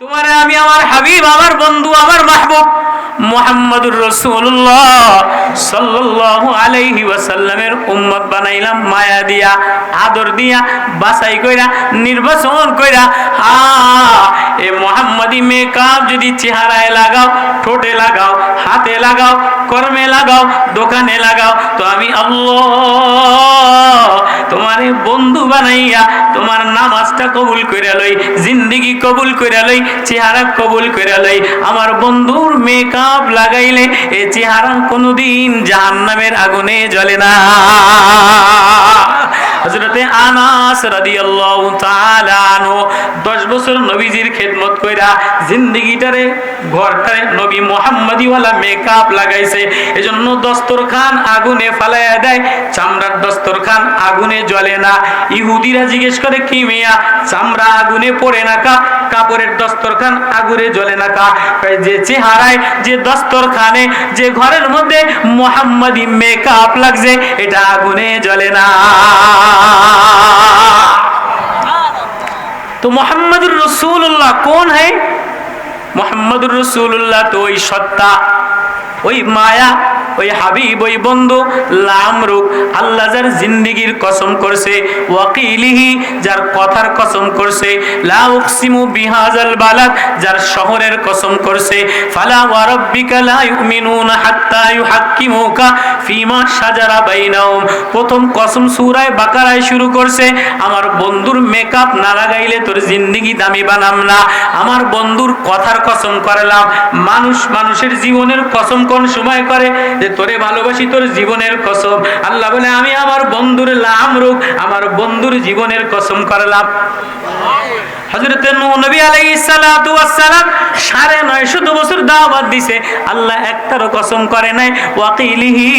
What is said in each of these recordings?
তোমারে আমি আমার হাবিব, আমার বন্ধু, আমার মাহবুব মুহাম্মদুর রাসূলুল্লাহ সাল্লাল্লাহু আলাইহি ওয়াসাল্লামের উম্মত বানাইলাম, মায়া দিয়া, আদর দিয়া, বাছাই কইরা, নির্বাচন কইরা। এ মুহাম্মাদি মেকআপ যদি চেহারায় লাগাও, ঠোঁটে লাগাও, হাতে লাগাও, কর্মে লাগাও, দোকানে লাগাও, তো আমি আল্লাহ তোমারে বন্ধু বানাইয়া তোমার নামাজটা কবুল কইরা লই, জিন্দেগি কবুল কইরা লই, চেহারা কবুল কইরা লই। আমার বন্ধুর মেকআপ লাগাইলে এই চেহারা কোনোদিন জাহান্নামের আগুনে জ্বলে না। হযরতে আনাস রাদিয়াল্লাহু তাআলা আনহু 10 বছর নবীজির খেদমত কইরা জিন্দেগিটারে ঘরটারে নবী মুহাম্মাদি ওয়ালা মেকআপ লাগাইছে। এজন্য দস্তরখান আগুনে ফালাইয়া দেয়, চামড়ার দস্তরখান আগুনে জ্বলে না। ইহুদিরা জিজ্ঞেস করে, কি মিয়া চামড়া আগুনে পড়ে না কা, কাপড়ের দস্তরখান আগুনে জ্বলে না কা? যে চেহারায়, যে দস্তরখানে, যে ঘরের মধ্যে মুহাম্মাদি মেকআপ লাগছে, এটা আগুনে জ্বলে না। तो मोहम्मदुर रसूलुल्लाह कौन है? मोहम्मदुर रसूलुल्लाह तो वही सत्ता, वही माया, ওই হাবিব, ওই বন্ধু লামরুক। আল্লাহ যার জিন্দেগির কসম করছে, ওয়াকিলিহি যার কথার কসম করছে, লা উকসিমু বিহাযাল বালাদ যার শহরের কসম করছে, ফালা ওয়া রাব্বিকা লা ইউমিনুনা হাত্তা ইউহাক্কিমুকা ফিমা শাজারা বাইনাহুম। প্রথম কসম সূরা বাকারায় শুরু করছে, আমার বন্ধুর মেকআপ না লাগাইলে তোর জিন্দেগি দামি বানাম না। আমার বন্ধুর কথার কসম করলাম। মানুষ মানুষের জীবনের কসম কোন সময় করে? তোরে ভালোবাসি, তোর জীবনের কসম। আল্লাহ বলে, আমি আমার বন্ধুর লামরুক, আমার বন্ধুর জীবনের কসম করলাম। হযরতে নূহ নবী আলাইহিস সালাতু ওয়াস সালাম 950 বছর দাওয়াত দিছে, আল্লাহ একটারও কসম করে নাই। ওয়াকিলিহি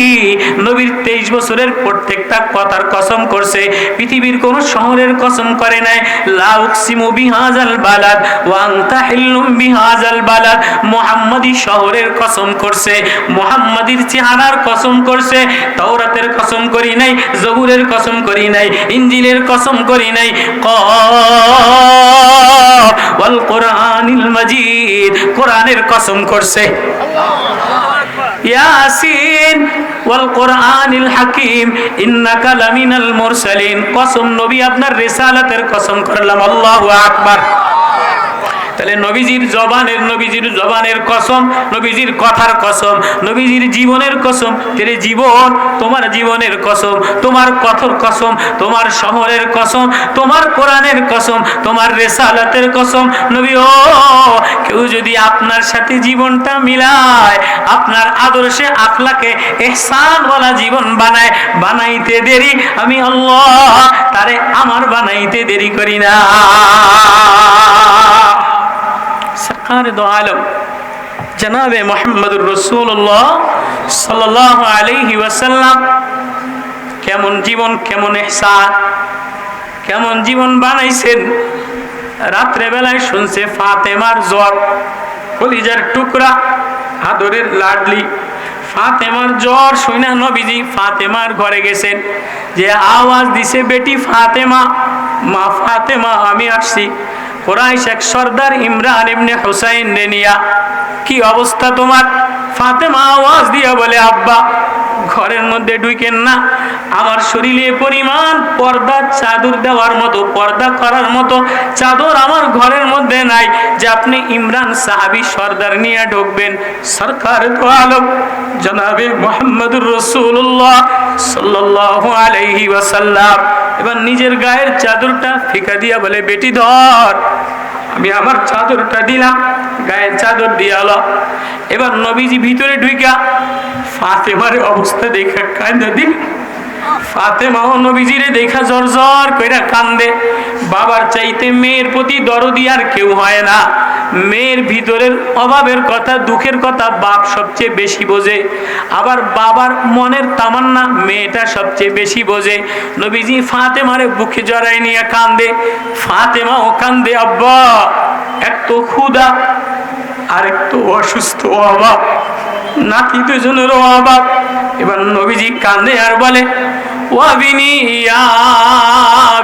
নবীর 23 বছরের প্রত্যেকটা কথার কসম করছে, পৃথিবীর কোন শহরের কসম করে নাই। লা উকসিমু বিহাযাল বালাদ ওয়া আনতা হিল্লুম বিহাযাল বালাদ, মুহাম্মাদি শহরের কসম করছে, মুহাম্মাদির চেহারার কসম করছে। তাওরাতের কসম করি নাই, জবুরের কসম করি নাই, ইনজিলের কসম করি নাই। ওয়াল কোরআনিল মাজিদ, কোরআনের কসম করছে। ইয়াসিন ওয়াল কোরআনিল হাকিম ইন্নাকা লামিনাল মুরসালিন, কসম নবী আপনার রিসালাতের কসম করলাম। আল্লাহু আকবার। তাহলে নবীজির জবানের কসম, নবীজির কথার কসম, নবীজির জীবনের কসম। তেরে জীবন, তোমার জীবনের কসম, তোমার কথার কসম, তোমার শহরের কসম, তোমার কোরআনের কসম, তোমার রিসালাতের কসম। নবী ও, কেউ যদি আপনার সাথে জীবনটা মিলায়, আপনার আদর্শে আখলাকে ইহসানওয়ালা জীবন বানায়, বানাইতে দেরি আমি আল্লাহ তারে আমার বানাইতে দেরি করি না। सरकार दो आलम जनाब मुहम्मदुर रसूलुल्लाह सल्लल्लाहु अलैहि वसल्लम কেমন জীবন, কেমন ইহসান, কেমন জীবন বানাইছেন। রাত্রে বেলায় শুনছে ফাতেমার জ্বর, কলিজার টুকরা, আদরের লাডলি ফাতেমার জ্বর শুনে নবীজি ফাতেমার ঘরে গেছেন। যে আওয়াজ দিছে, বেটি ফাতেমা, মা ফাতেমা আমি আসছি। কুরাইশ এক সর্দার ইমরান ইবনে হুসাইন রে নিয়া, কি অবস্থা তোমার? ফাতেমা আওয়াজ দিয়া বলে, আব্বা ঘরের মধ্যে ঢুকেন না, আমার শরীরে পরিমাণ পর্দা চাদর দেওয়ার মতো, পর্দা করার মতো চাদর আমার ঘরের মধ্যে নাই যে আপনি ইমরান সাহাবী সর্দার নিয়ে ঢুকবেন। সরকার দো আলম জনাবে মুহাম্মদুর রাসূলুল্লাহ সাল্লাল্লাহু আলাইহি ওয়াসাল্লাম এবার নিজের গায়ের চাদরটা ফিকা দিয়া বলে, বেটি ধর। আমি আমার চাদরটা দিলাম, গায়ের চাদর দিয়ালো। এবার নবীজি ভিতরে ঢুইকা ফাতেমার অবস্থা দেখা কান্দে দিল। ফাতেমাও নবীজিরে দেখা জর্জর কইরা কান্দে। বাবার চাইতে মেয়ের প্রতি দরদি আর কেউ হয় না। মেয়ের ভিতরের অভাবের কথা, দুঃখের কথা বাপ সবচেয়ে বেশি বোঝে, আবার বাবার মনের তামান্না মেয়েটা সবচেয়ে বেশি বোঝে। নবীজি ফাতেমারে বুকে জড়াই নিয়ে কান্দে, ফাতেমাও কান্দে। আব্বা এক তো ক্ষুধা, আর এক তো অসুস্থ অভাব, নাতি দুজনের অভাব। এবার নবীজি কান্দে আর বলে, ওয়া বিনি ইয়া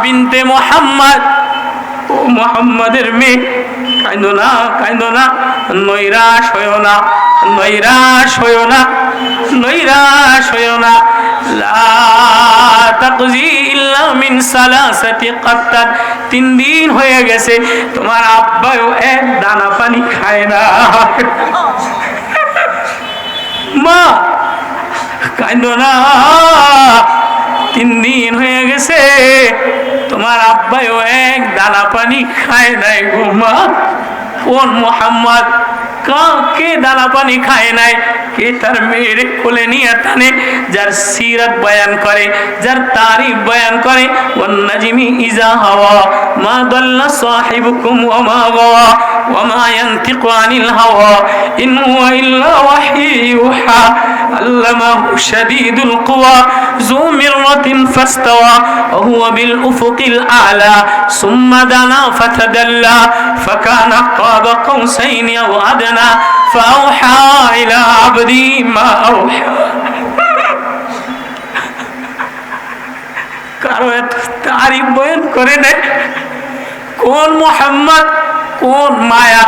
বিনতে মুহাম্মদ, ও মুহাম্মাদের মেয়ে, কাঁদো না, কাঁদো না, নৈরাশ হইও না, নৈরাশ হইও না, নৈরাশ হইও না। লা তাকজি ইল্লা মিন সালাসাতি কাত্তাত, 3 দিন হয়ে গেছে তোমার আব্বাও এক দানা পানি খায় না। মা কাঁদো না, 3 দিন হয়ে গেছে তোমার আব্বাও এক দানা পানি খায় নাই গো মা। কোন মুহাম্মদ কে দানা পানি খায় নাই? কে তার মেয়ের কোলে নিয়ে টানে, যার সিরাত বয়ান করে, যার তারিফ বয়ান করে। ওয়ান নাজমি ইজা হাওয়া মা দাল্লা সাহিবুকুম ওয়া মা গাওয়া ওয়া মা ইয়ানতিকু আনিল হাওয়া ইন হুয়া ইল্লা ওয়াহয়ু ইউহা আল্লামাহু শাদীদুল কুওয়া যু মিররাতিন ফাস্তাওয়া ওয়া হুয়া বিল উফুকিল আ'লা সুম্মা দানা ফাতাদাল্লা ফাকানা কাবা কাউসাইনি আও আদনা ফাআওহা ইলা আবদি মা আওহা। কারো এত তারিফ বয়ান করে নেই। কোন মুহাম্মদ, কোন মায়া,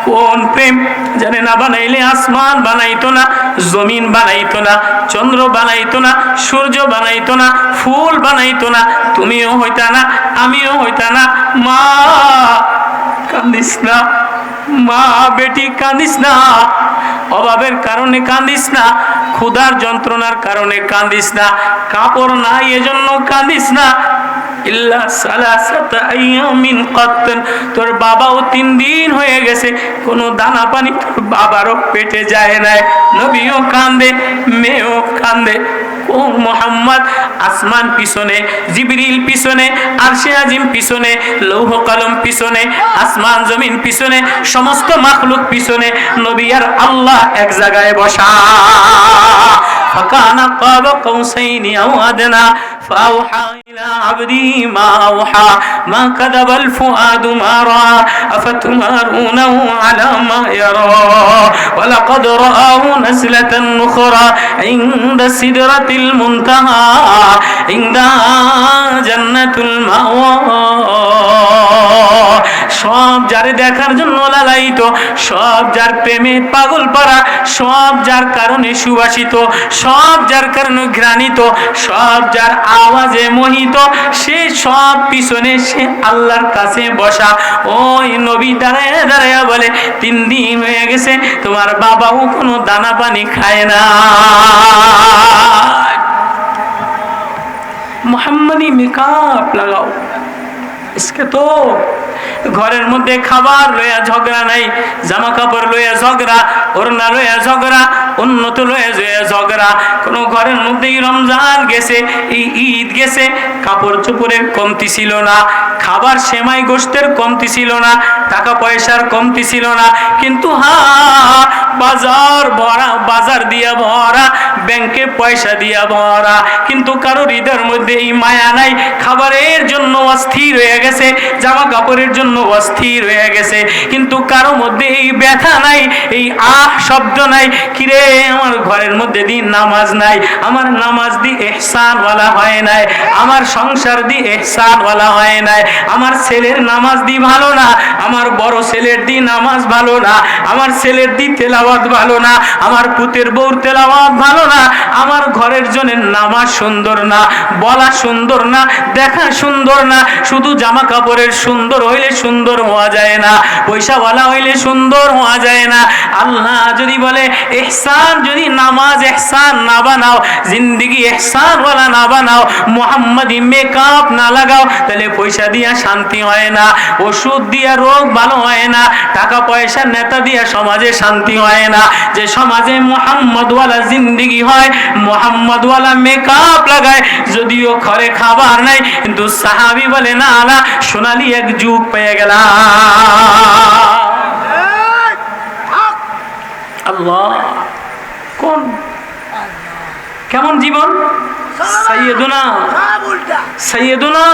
কোন প্রেম! জানে না বানাইলে আসমান বানাইতো না, জমিন বানাইতো না, চন্দ্র বানাইতো না, সূর্য বানাইতো না, ফুল বানাইতো না, তুমিও হইতা না, আমিও হইতা না। মা কান্দিস না, মা বেটি কান্দিস না, অভাবের কারণে কান্দিস না, ক্ষুধার যন্ত্রণার কারণে কান্দিস না, কাপড় নাই এজন্য কান্দিস না। ইল্লা সালাসাতা আইয়ামিন কাত্তান, তোর বাবাও 3 দিন হয়ে গেছে কোনো দানা পানি তোর বাবারও পেটে যায় নাই। নবীও কান্দে, মেয়েও কান্দে। কোন মুহাম্মদ আসমান পিছনে, জিবরিল পিছনে, আরশে আজিম পিছনে, লৌহ কলম পিছনে, আসমান জমিন পিছনে, সমস্ত মাখলুক পিছনে, নবী আর আল্লাহ এক জায়গায় বসা। ফাকানা কাবা কাউসাইনি আও আদনা ফাআওহা ইলা আবদি মা আওহা মা কাযাবাল ফুআদু মা রা আফাতুমারুনাহু আলা মা ইয়ারা ওয়া লাকাদ রাআহু নাজলাতান উখরা ইনদা সিদরাতিল মুনতাহা ইনদা জান্নাতুল মাওয়া। সব যারে দেখার জন্য লালায়িত, সব যার প্রেমে পাগল পারা, সব যার কারণে সুবাসিত, সব যার কারণে ঘ্রাণিত, সব যার আওয়াজে মোহিত, সে সব পিছনে সে আল্লাহর কাছে বসা। ওই নবী দাঁড়ায় দাঁড়ায় বলে 3 দিন হয়ে গেছে তোমার বাবাও কোনো দানা পানি খায় না। মুহাম্মাদি মেকআপ লাগাও। इसके तो ঘরের মধ্যে খাবার লইয়া ঝগড়া নাই, জামা কাপড় লইয়া ঝগড়া, ওড়না লইয়া ঝগড়া, উন্নত লইয়া ঝগড়া। কোন ঘরের মধ্যেই রমজান গেছে, এই ঈদ গেছে, কাপড় চোপড়ের কমতি ছিল না, খাবার সেমাই গোশতের কমতি ছিল না, টাকা পয়সার কমতি ছিল না। কিন্তু বাজার ভরা, বাজার দিয়া ভরা, ব্যাংকে পয়সা দিয়া ভরা, কিন্তু কারো হৃদয়ের মধ্যে এই মায়া নাই। খাবারের জন্য অস্থির হয়ে গেছে, জামা কাপড়ের জন্য অস্থির হয়ে গেছে, কিন্তু কারো মধ্যে এই ব্যথা নাই, এই শব্দ নাই। কিরে আমার ঘরের মধ্যে দি নামাজ নাই, আমার নামাজ দি ইহসান ওয়ালা হয় নাই, আমার সংসার দি ইহসান ওয়ালা হয় নাই, আমার ছেলের নামাজ দি ভালো না, আমার বড় ছেলের দি নামাজ ভালো না, আমার ছেলের দি তেলাওয়াত ভালো না, আমার পুতের বউর তেলাওয়াত ভালো না, আমার ঘরের জনের নামাজ সুন্দর না, বলা সুন্দর না, দেখা সুন্দর না। শুধু জামা কাপড়ের সুন্দর হইলে সুন্দর হওয়া যায় না, পয়সাওয়ালা হইলে সুন্দর হওয়া যায় না। আল্লাহ যদি বলে ইহসান, যদি নামাজ ইহসান না বানাও, জিন্দেগি ইহসানওয়ালা না বানাও, মুহাম্মাদি মেকআপ না লাগাও, তাহলে পয়সা দিয়া শান্তি হয় না, ওষুধ দিয়া রোগ ভালো হয় না, টাকা পয়সা নেতা দিয়া সমাজে শান্তি হয় না। যে সমাজে মুহাম্মদওয়ালা জিন্দেগি হয়, মুহাম্মদওয়ালা মেকআপ লাগায়, যদিও ঘরে খাবার নাই, কিন্তু সাহাবী বলে না না, সোনালি এক যুগ পেয়ে গেলাম। আল্লাহ কোন কেমন জীবন! সাইয়্যিদুনা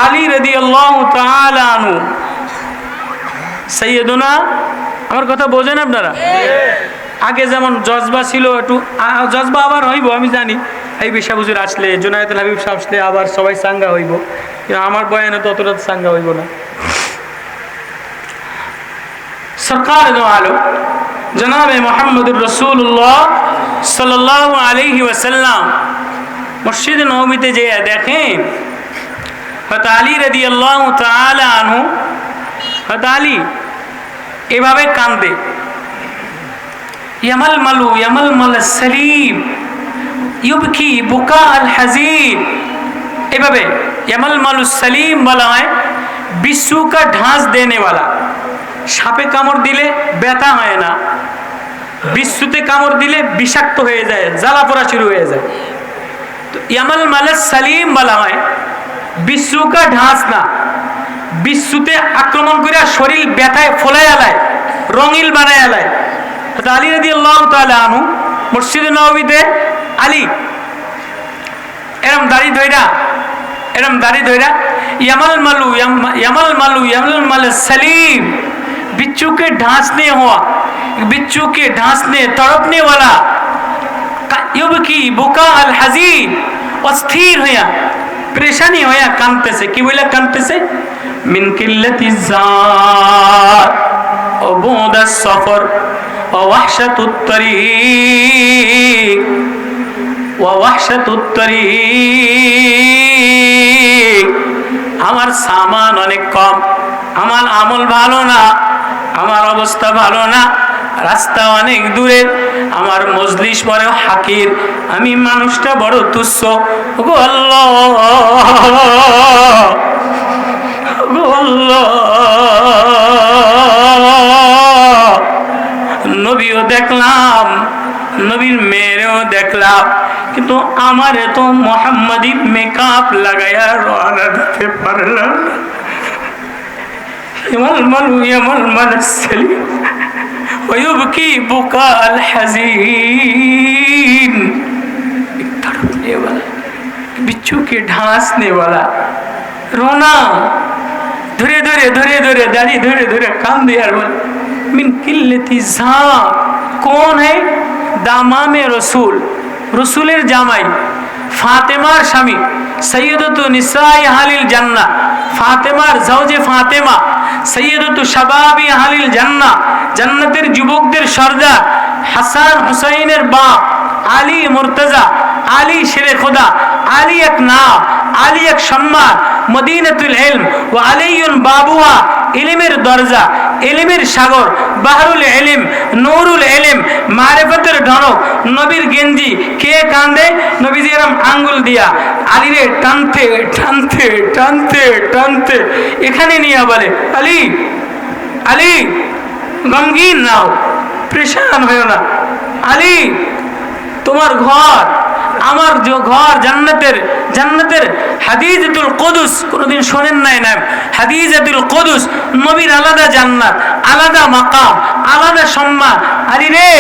আলী রাদিয়াল্লাহু তাআলা আনহু, সাইয়্যিদুনা, আমার কথা বোঝেন আপনারা? আগে যেমন জজবা ছিল, একটু জজবা আবার হইব আমি জানি, এই বিশা হুজুর আসলে, জুনায়েদুল হাবিব সাহেব আসলে আবার সবাই চাঙ্গা হইব, আমার বয়ানে তো অতটা চাঙ্গা হইব না। সরকার দো আলম জনাবে মুহাম্মদুর রাসূলুল্লাহ সাল্লাল্লাহু আলাইহি ওয়াসাল্লাম মসজিদ নববীতে যে দেখেন হযরত আলী রাদিয়াল্লাহু তাআলা আনহু, হযরত আলী এভাবে কান্দে, ইয়ামাল সালিম ইউবকি বুকা আল হাজিন। এভাবে ইয়ামাল সালিম বলা হয় বিশ্বু কা ঢাঁস দেনে वाला। সাপে কামড় দিলে ব্যথা হয় না, বিশ্বুতে কামড় দিলে বিষাক্ত হয়ে যায়, জ্বালা পোড়া শুরু হয়ে যায়। তো ইয়ামাল সালিম বলা হয় বিশ্বু কা ঢাঁস না, বিশ্বুতে আক্রমণ করে শরীর ব্যথায় ফোলায় আলায়, রঙিল বানায় আলায়। আলী রাদিয়াল্লাহু তাআলা আনহু মসজিদে নববীতে আলী এরম দাড়ি ধইরা ইয়ামাল सलीम बिच्छू के ढांसने तड़पने वाला युबकी बुका अल हजीन, अस्थिर होया परेशानी होया कांदते से, कि बोला कांदते से मिन किल्लति ज़ात व बुद सफर व वहशतुत तरीक আমার সামান অনেক কম, আমার আমল ভালো না, আমার অবস্থা ভালো না, রাস্তা অনেক দূরের, আমার মজলিস বড় হাকির, আমি মানুষটা বড় তুচ্ছ। গো আল্লাহ, গো আল্লাহ, নবীও দেখলাম, নবীর মেয়েরেও দেখলাম, কিন্তু আমারে তো মোহাম্মদী মেকআপ লাগাইয়া রওনা দিতে পারলাম না। ইয়ামাল সালিম ওয়ুবকি বুকা আল হাজিন, तड़पने वाला बिच्छू के ढांसने वाला, रोना धीरे धीरे दाढ़ी धीरे कान दिया, मिन किल्लति ज़ात। कौन है? दामामे रसूल, रसूलेर জামাই, ফাতেমার স্বামী, সৈয়দতু নিসাই আহলিল জান্নাহ, ফাতেমার জাওজে ফাতেমা, সৈয়দতু শাবাবি আহলিল জান্নাহ, জান্নাতের যুবকদের সর্দার, হাসান হুসাইনের বাপ, আলী মুর্তজা, আলী শেরে খোদা, আলী এক নাম, আলী এক সম্মান, মদিনাতুল ইলম ও আলিয়ুন বাবুহা, ইলমের দরজা, ইলমের সাগর, বাহরুল ইলম, নূরুল ইলম, মারিফতের ঢনক, নবীর গেঞ্জি কে কান্দে? নবীজি এরম আঙ্গুল দিয়া আলীরে টানতে টানতে টানতে টানতে এখানে নিয়ে বলে, আলী আলী গমগীন নাও, পরেশান হয়েও না, আলী তোমার ঘর আমার ঘর, জান্নাতের হাদিজাতুল কুদুস, কোনদিন শোনেন নাই নাম? হাদিজাতুল কুদুস, নবীর আলাদা জান্নাত, আলাদা মাকাম, আলাদা সম্মান। আলী রে,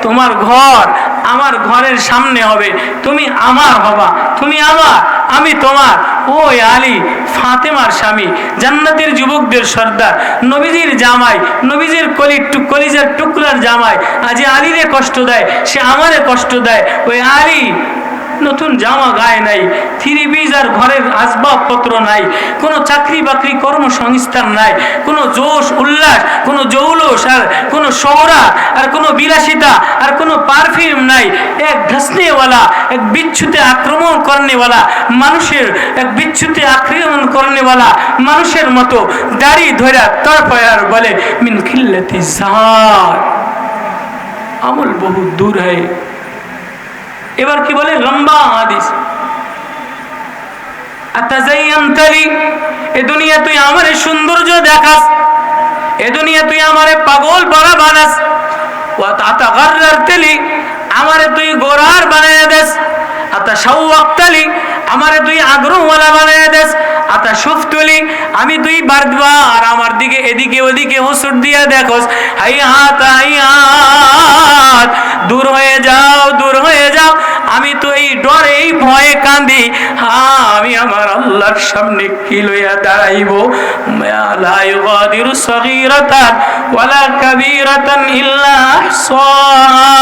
তোমার ঘর আমার ঘরের সামনে হবে, তুমি আমার হবা, তুমি আমার, আমি তোমার। ওই আলী ফাতেমার স্বামী, জান্নাতের যুবকদের সর্দার, নবীজির জামাই, নবীজির কলিজার টুকরার জামাই, আজ আলীরে কষ্ট দেয়, সে আমারে কষ্ট দেয়। ওই আলী নতুন জামা গায়ে নাই, থ্রি পিস আর ঘরের আসবাবপত্র নাই, কোনো চাকরি বাকরি কর্মসংস্থান নাই, কোনো জোশ উল্লাস, কোনো জৌলস আর কোনো শহরা আর কোনো বিলাসিতা আর কোনো পারফিউম নাই। এক ঢসনেওয়ালা, এক বিচ্ছুতে আক্রমণ করেনেওয়ালা মানুষের, এক বিচ্ছুতে আক্রমণ করেনেওয়ালা মানুষের মতো দাড়ি ধরে তড়পায় আর বলে, মিন খিল্লতি ज़ात, আমল বহু দূর হয়। এবার কি বলে? লম্বা হাদিস, আতাযায়্যানতালি, এ দুনিয়া তুই আমারে সৌন্দর্য দেখাস, এ দুনিয়া তুই আমারে পাগল পারা বানাস, ওয়া তাতাগাররারতালি, আমারে তুই গোরার বানায়া দেস, আতাশাওয়াক্তালি, আমারে তুই আগ্রহওয়ালা বানায়া দেস, আতাশুফতুলি, আমি তুই বারবার আমার দিকে এদিকে ওদিকে হুসুর দিয়া দেখোস। হাইয়াত হাইয়াত, দূর হয়ে যাও, দূর হয়ে যাও, আমি তো এই ডরে এই ভয়ে কাঁদি, আমি আমার আল্লাহর সামনে কি লইয়া দাঁড়াইব? লা ইউগাদিরু সগীরাতান ওয়ালা কাবীরাতান ইল্লা আহসাহা,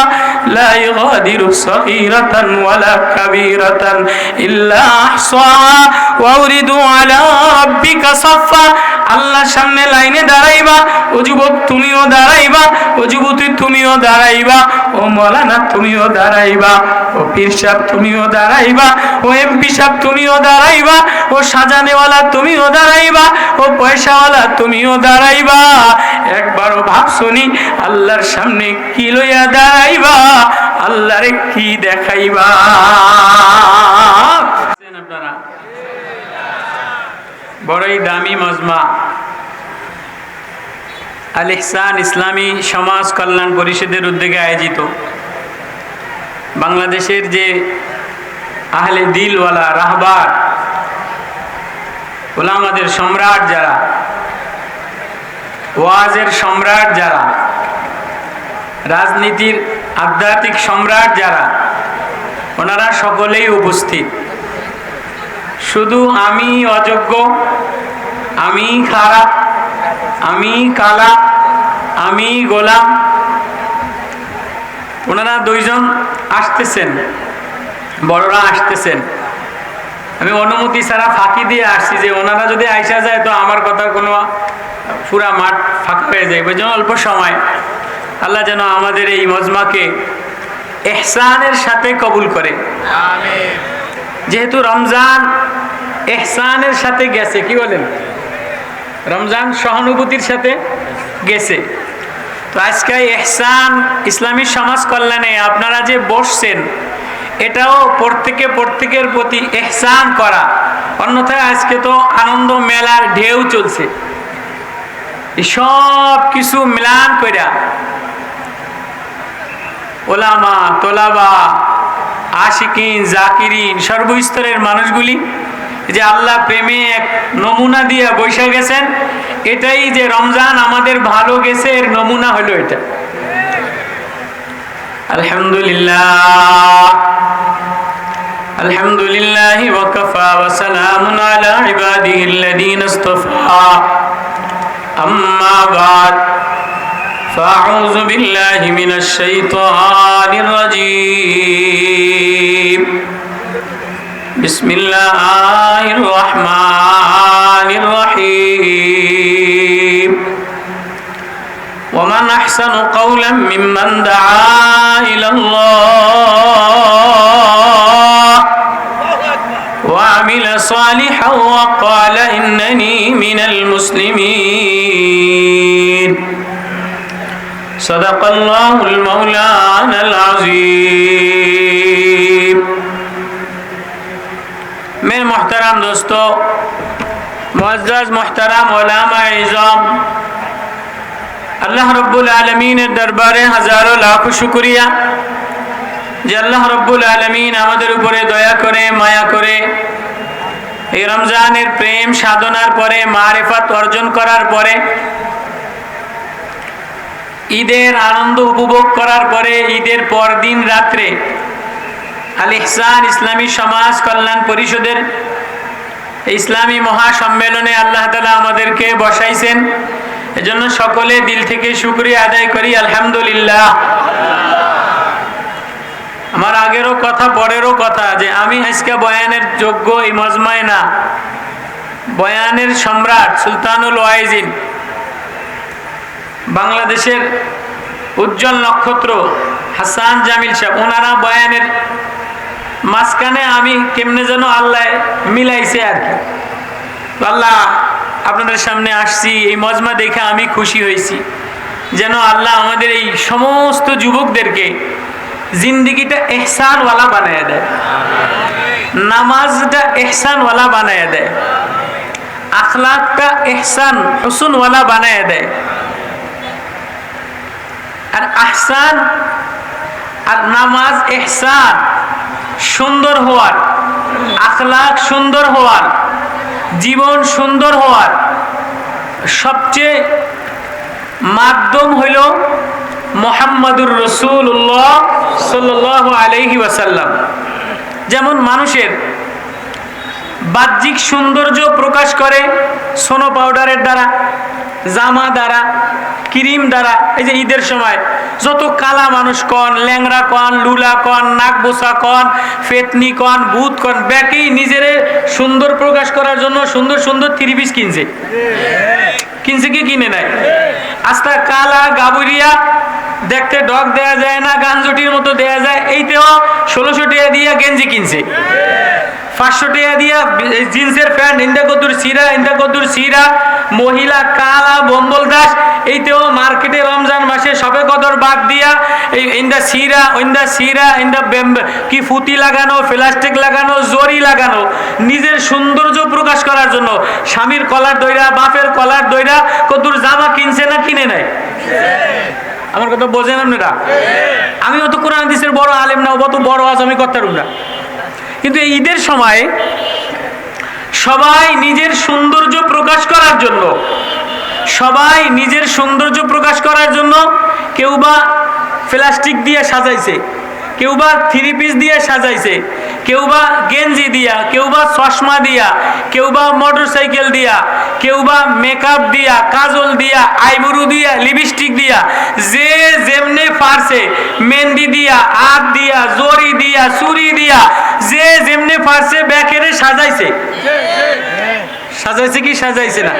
লা ইউগাদিরু সগীরাতান ওয়ালা কাবীরাতান ইল্লা আহসাহা ওয়া উরিদু আলা রাব্বিকা সাফফা। আল্লাহর সামনে লাইনে দাঁড়াইবা, ও যুবক তুমিও দাঁড়াইবা, ও যুবতী তুমিও দাঁড়াইবা, ও মৌলানা তুমিও দাঁড়াইবা, ও পীর সাহেব তুমিও দাঁড়াইবা, ও এমপি সাহেব তুমিও দাঁড়াইবা, ও সাজানেওয়ালা তুমিও দাঁড়াইবা, ও পয়সাওয়ালা তুমিও দাঁড়াইবা। একবারও ভাব শুনি আল্লাহর সামনে কি লইয়া দাঁড়াইবা, আল্লাহরে কি দেখাইবা? আপনারা বড়ই দামি মজমা আল ইহসান ইসলামী সমাজ কল্যাণ পরিষদের উদ্যোগে আয়োজিত বাংলাদেশের যে আহলে দিলওয়ালা রাহবার ওলামাদের সম্রাট যারা, ওয়াজের সম্রাট যারা, রাজনীতির আধ্যাত্মিক সম্রাট যারা, ওনারা সকলেই উপস্থিত। শুধু আমি অযোগ্য, আমি খারাপ, আমি কালা, আমি গোলাম, ওনারা দুইজন আসতেছেন, বড়রা আসতেছেন। আমি অনুমতি ছাড়া ফাঁকি দিয়ে আসছি যে ওনারা যদি আইসা যায় তো আমার কথা কোনো পুরা মাঠ ফাঁকা হয়ে যায়। ওই জন্য অল্প সময় আল্লাহ যেন আমাদের এই মজমাকে ইহসানের সাথে কবুল করে। আমিন। যেহেতু রমজান ইহসানের সাথে গেছে, কি বলেন? রমজান সহানুভূতির সাথে গেছে। তো আজকে ইহসান ইসলামী সমাজ কল্যাণে আপনারা যে বসছেন, এটাও প্রত্যেকের প্রতি ইহসান করা। অন্যথায় আজকে তো আনন্দ মেলার ঢেউ চলছে, সব কিছু মিলান কইরা ওলামা, তোলাবা, আশিকিন, জাকিরিন, সর্বস্তরের মানুষগুলি যে আল্লাহ প্রেমে এক নমুনা দিয়ে বসে গেছেন, এটাই যে রমজান আমাদের ভালো গেছে এর নমুনা হলো এটা। আলহামদুলিল্লাহ, আলহামদুলিল্লাহ ওয়া কাফা ওয়া সালামুন আলা ইবাদিহিল্লাযীনা ইসতাফা। আম্মা বা'দ, ফাআউযু বিল্লাহি মিনাশ শাইতানির রাজীম। বিসমিল্লাহির রহমানির রহিম। ওয়ামান আহসানু কাওলাম মিম্মান দাআ ইলাল্লাহ ওয়া আমিলা সালিহান ওয়া ক্বালা ইন্নানী মিনাল মুসলিমিন। সাদাকাল্লাহুল মাওলানাল আযীম। मेरे मोहतरम दोस्तों, मुअज़्ज़ज़ मोहतरम उलमा इज़ाम, अल्लाह रब्बुल आलमीনের দরবারে হাজারো লাখ শুকরিয়া যে আল্লাহ রব্বুল আলমিন আমাদের উপরে দয়া করে, মায়া করে এই রমজানের প্রেম সাধনার পরে, মারিফাত অর্জন করার পরে, ঈদের আনন্দ উপভোগ করার পরে, ঈদের পরদিন রাত্রে আল ইহসান ইসলামী সমাজ কল্যাণ পরিষদের ইসলামী মহাসম্মেলনে আল্লাহ তাআলা আমাদেরকে বসাইছেন। এজন্য সকলে দিল থেকে শুকরিয়া আদায় করি, আলহামদুলিল্লাহ। আমার আগেরও কথা, পরেরও কথা যে আমি আজকে বয়ানের যোগ্য এই মজমায় না। বয়ানের সম্রাট সুলতানুল ওয়াইজিন, বাংলাদেশের উজ্জ্বল নক্ষত্র হাসান জামিল সাহেব, ওনারা বয়ানের মাঝখানে আমি কেমনে যেন আল্লাহ মিলাইছে আর কি। আল্লাহ আপনাদের সামনে আসছি, এই মজমা দেখে আমি খুশি হয়েছি। যেন আল্লাহ আমাদের এই সমস্ত যুবকদেরকে জিন্দিগিটা ইহসানওয়ালা বানায় দেয়, নামাজটা ইহসানওয়ালা বানায় দেয়, আখলাকটা ইহসান হুসনওয়ালা বানায় দেয়। আর আহসান আর নামাজ ইহসান সুন্দর হওয়ার, আখলাক সুন্দর হওয়ার, জীবন সুন্দর হওয়ার সবচেয়ে মাধ্যম হইল মুহাম্মাদুর রাসূলুল্লাহ সাল্লাল্লাহু আলাইহি ওয়াসাল্লাম। যেমন মানুষের বাহ্যিক সৌন্দর্য প্রকাশ করে সোনো পাউডারের দ্বারা, জামা দ্বারা, ক্রিম দ্বারা। এই যে ঈদের সময় যত কালা মানুষ কন, ল্যাংড়া কন, লুলা কন, নাক বোসা কন, ফেতনি কন, ভূত কন, ব্যাকেই নিজের সুন্দর প্রকাশ করার জন্য সুন্দর সুন্দর থ্রি পিস কিনছে কি কিনে নাই? আস্তা কালা গাবুরিয়া দেখতে ডগ দেয়া যায় না, গাঞ্জটির মতো দেয়া যায়, এইতেও 1600 টাকা দিয়ে গেঞ্জি কিনছে, 500 টাকা দিয়া জিন্সের প্যান্ট, ইন্দা কদ্দুর সিরা, মহিলা কালা বম্বল দাস, এইতেও মার্কেটে রমজান মাসে সবে কদর বাদ দিয়া এই ইন্দা সিরা কি ফুতি লাগানো, প্লাস্টিক লাগানো, জরি লাগানো, নিজের সৌন্দর্য প্রকাশ করার জন্য স্বামীর কলার দইরা, বাপের কলার দইরা কদ্দুর জামা কিনছে না কিনে নাই? আমার কথা বোঝেন আপনারা? আমি অত কোরআন হাদিসের বড় আলেম না, অত বড় আজ আমি করতে পারব না, কিন্তু এই ঈদের সময় সবাই নিজের সৌন্দর্য প্রকাশ করার জন্য কেউ বা প্লাস্টিক দিয়ে সাজাইছে, কেউ বা থ্রি পিস দিয়ে সাজাইছে, কেউ বা গেঞ্জি দিয়া, কেউ বা চশমা দিয়া, কেউ বা মোটরসাইকেল দিয়া, কেউ বা মেকআপ দিয়া, কাজল দিয়া, আইব্রু দিয়া, লিপস্টিক দিয়া, যে যেমনে পারছে, মেহেন্দি দিয়া, হাত দিয়া, জরি দিয়া, চুরি দিয়া, যে যেমনে পারছে ব্যাকেরে সাজাইছে কি সাজাইছে না?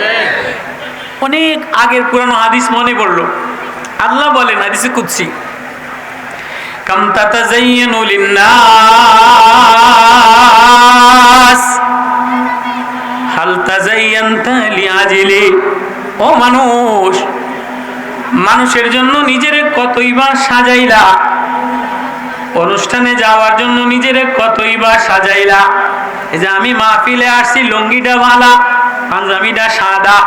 অনেক আগের পুরানো হাদিস মনে পড়লো। আল্লাহ বলেন হাদিসে কুদসি, কাম তাতাযায়্যানু লিন-নাস হাল তাযায়্যানতা লিআজলি। ও মানুষ, মানুষের জন্য নিজের কতই বা সাজাইলা, অনুষ্ঠানে যাওয়ার জন্য নিজের কতই বা সাজাইলা। এই যে আমি মাহফিলে আসছি, লুঙ্গিটা ভালা, পাঞ্জাবিটা সাদা,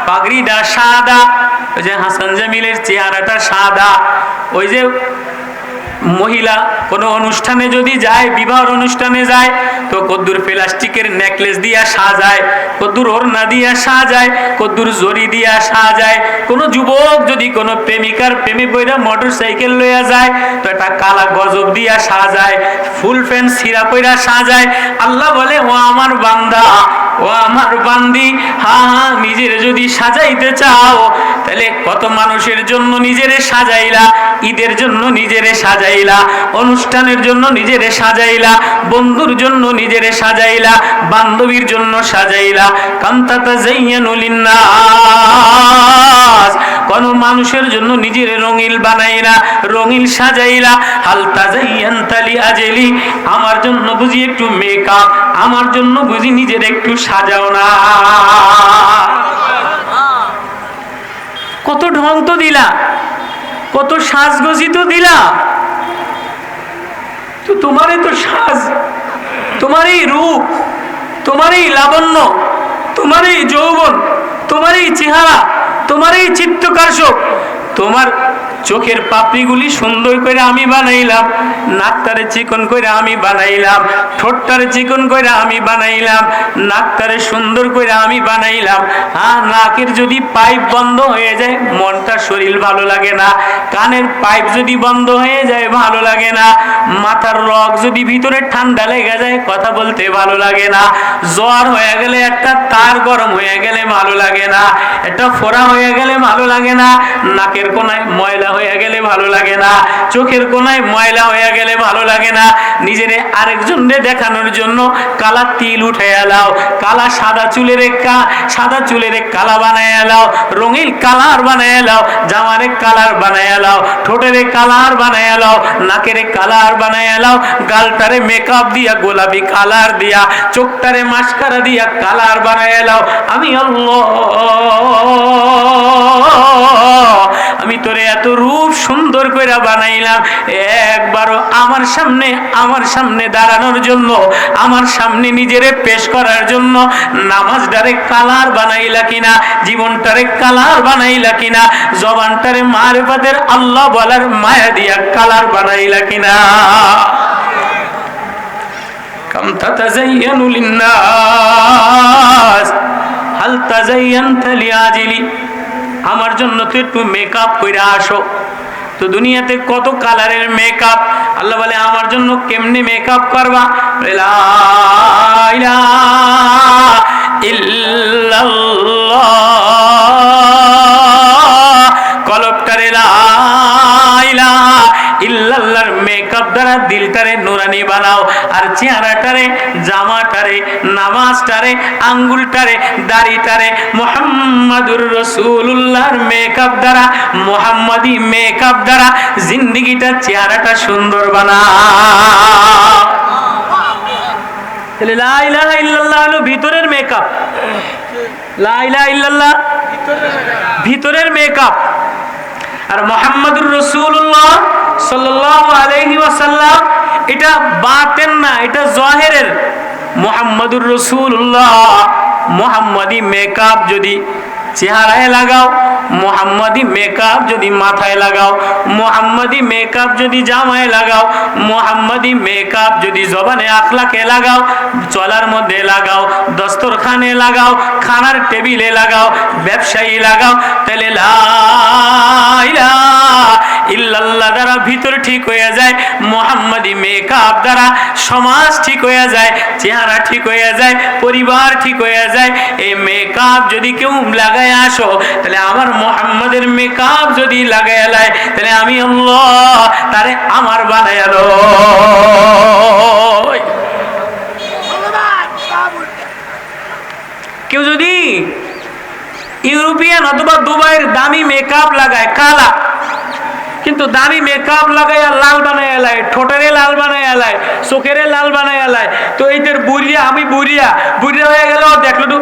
পাগড়িটা সাদা, ওই যে হাসান জামিলের চেহারাটা সাদা। ওই যে মহিলা কোনো অনুষ্ঠানে যদি যায়, বিবাহের অনুষ্ঠানে যায়, তো কদ্দুর প্লাস্টিকের নেকলেস দিয়া সাজায়, কদ্দুর ওড়না দিয়া সাজায়, কদ্দুর জরি দিয়া সাজায়। কোনো যুবক যদি কোনো প্রেমিকার প্রেমিক বইরা মোটর সাইকেল লইয়া যায়, তো একটা কালা গজব দিয়া সাজায়, ফুল প্যান্ট সিরা পইরা সাজায়। আল্লাহ বলে, ও আমার বান্দা, ও আমার বান্দি, নিজের যদি সাজাইতে চাও, তাহলে কত মানুষের জন্য নিজেরে সাজাইলা, ঈদের জন্য নিজেরে সাজাইলা, অনুষ্ঠানের জন্য নিজেরে সাজাইলা, বন্ধুর জন্য নিজেরে সাজাইলা, বান্ধবীর জন্য সাজাইলা। কাম তাতাযায়্যানু লিন-নাস, কোন মানুষের জন্য নিজেরে রঙিল বানাইলা, রঙিল সাজাইলা। হাল তাযায়্যানতা লিআজলি, আমার জন্য বুঝি একটু মেকআপ, আমার জন্য বুঝি নিজের একটু সাজাও না। কত ঢং তো দিলা, কত সাজগোজি তো দিলা, তো তোমারই তো সাজ, তোমারই রূপ, তোমারই লাবণ্য, তোমারই যৌবন, তোমারই চেহারা, তোমারই চিত্তকর্ষক, তোমার চোখের পাপড়িগুলি সুন্দর করে আমি বানাইলাম, নাকটারে চিকন করে আমি বানাইলাম, ঠোঁটটারে চিকন করে আমি বানাইলাম, নাকটারে সুন্দর করে আমি বানাইলাম। নাকের যদি পাইপ বন্ধ হয়ে যায়, মনটা শরীর ভালো লাগে না। কানের পাইপ যদি বন্ধ হয়ে যায়, ভালো লাগে না। মাথার রগ যদি ভিতরে ঠান্ডা লেগে যায়, কথা বলতে ভালো লাগে না। জ্বর হয়ে গেলে, একটা তার গরম হয়ে গেলে ভালো লাগে না, একটা ফোড়া হয়ে গেলে ভালো লাগে না, নাকের কোনায় ময়লা হয়ে গেলে ভালো লাগে না, চোখের কোনায় ময়লা হয়ে গেলে ভালো লাগে না। নিজেরে আরেকজনকে দেখানোর জন্য কালা তিল উঠে এলাও, কালা সাদা চুলের কালা বানায় এলাও, রঙিন কালার বানায় এলাও, জামারে কালার বানায় এলাও, ঠোঁটের কালার বানায় এলাও, নাকের কালার বানায় এলাও, গালটারে মেকআপ দিয়া গোলাপি কালার দিয়া, চোখটারে মাস্কারা দিয়া কালার বানায় এলাও। আমি আল্লাহ, আমি তোরে এত রূপ সুন্দর করে বানাইলাম, একবারও আমার সামনে দাঁড়ানোর জন্য, আমার সামনে নিজেরে পেশ করার জন্য নামাজটারে কালার বানাইলা কিনা, জীবনটারে কালার বানাইলা কিনা, জবানটারে মারিফাতের আল্লাহ বলার মায়া দিয়া কালার বানাইলা কিনা। কাম তাতাযায়্যানু লিন-নাস হাল তাযায়্যানতা লিআজলি, আমার জন্য তো একটু মেকআপ কইরা আসো, তো দুনিয়াতে কত কালারের মেকআপ, আল্লাহ বলে আমার জন্য কেমনে মেকআপ করবা, লা ইলাহা ইল্লাল্লাহ, কলবটারে লা ইলাহা ইল্লাল্লাহর মেকআপ দ্বারা দিলটারে নুরানি বানাও, আর চেহারাটারে, জামাটারে, নামাজটারে, আঙ্গুলটারে, দাড়িটারে মুহাম্মাদুর রাসূলুল্লাহর মেকআপ দ্বারা, মুহাম্মাদি মেকআপ দ্বারা জিন্দেগিটা, চেহারাটা সুন্দর বানাও। তাহলে লা ইলাহা ইল্লাল্লাহ হলো ভিতরের মেকআপ, লা ইলাহা ইল্লাল্লাহ ভিতরের মেকআপ, আর মুহাম্মাদুর রাসূলুল্লাহ সাল্লাল্লাহু আলাইহি ওয়াসাল্লাম এটা বাতেন না, এটা জাহেরের। মুহাম্মাদুর রাসূলুল্লাহ মুহাম্মাদি মেকআপ যদি চেহারায় লাগাও, মুহাম্মাদি মেকআপ যদি মাথায় লাগাও, মুহাম্মাদি মেকআপ যদি জামায় লাগাও, মুহাম্মাদি মেকআপ যদি জবানে আখলাকে লাগাও, চলার মধ্যে লাগাও, দস্তরখানে লাগাও, খানার টেবিলে লাগাও, ব্যবসায়ী লাগাও, তাহলে লা ইলাহা ইল্লাল্লাহ দ্বারা ভিতর ঠিক হয়ে যায়, মুহাম্মাদি মেকআপ দ্বারা সমাজ ঠিক হয়ে যায়, চেহারা ঠিক হয়ে যায়, পরিবার ঠিক হয়ে যায়। এই মেকআপ যদি কেউ লাগায় আসো, তাহলে আমার মুহাম্মাদের মেকআপ যদি লাগায় লাই, তাহলে আমি আল্লাহ তারে আমার বানায় লো। কেউ যদি ইউরোপিয়ান অথবা দুবাইয়ের দামি মেকআপ লাগায় কালা, কিন্তু দামি মেকআপ লাগাই লাল বানায় এলায়, ঠোঁটের লাল বানায় এলায়, চোখের লাল বানায় এলায়, তো এইদের বুড়িয়া, আমি বুড়িয়া হয়ে গেল, দেখলো তো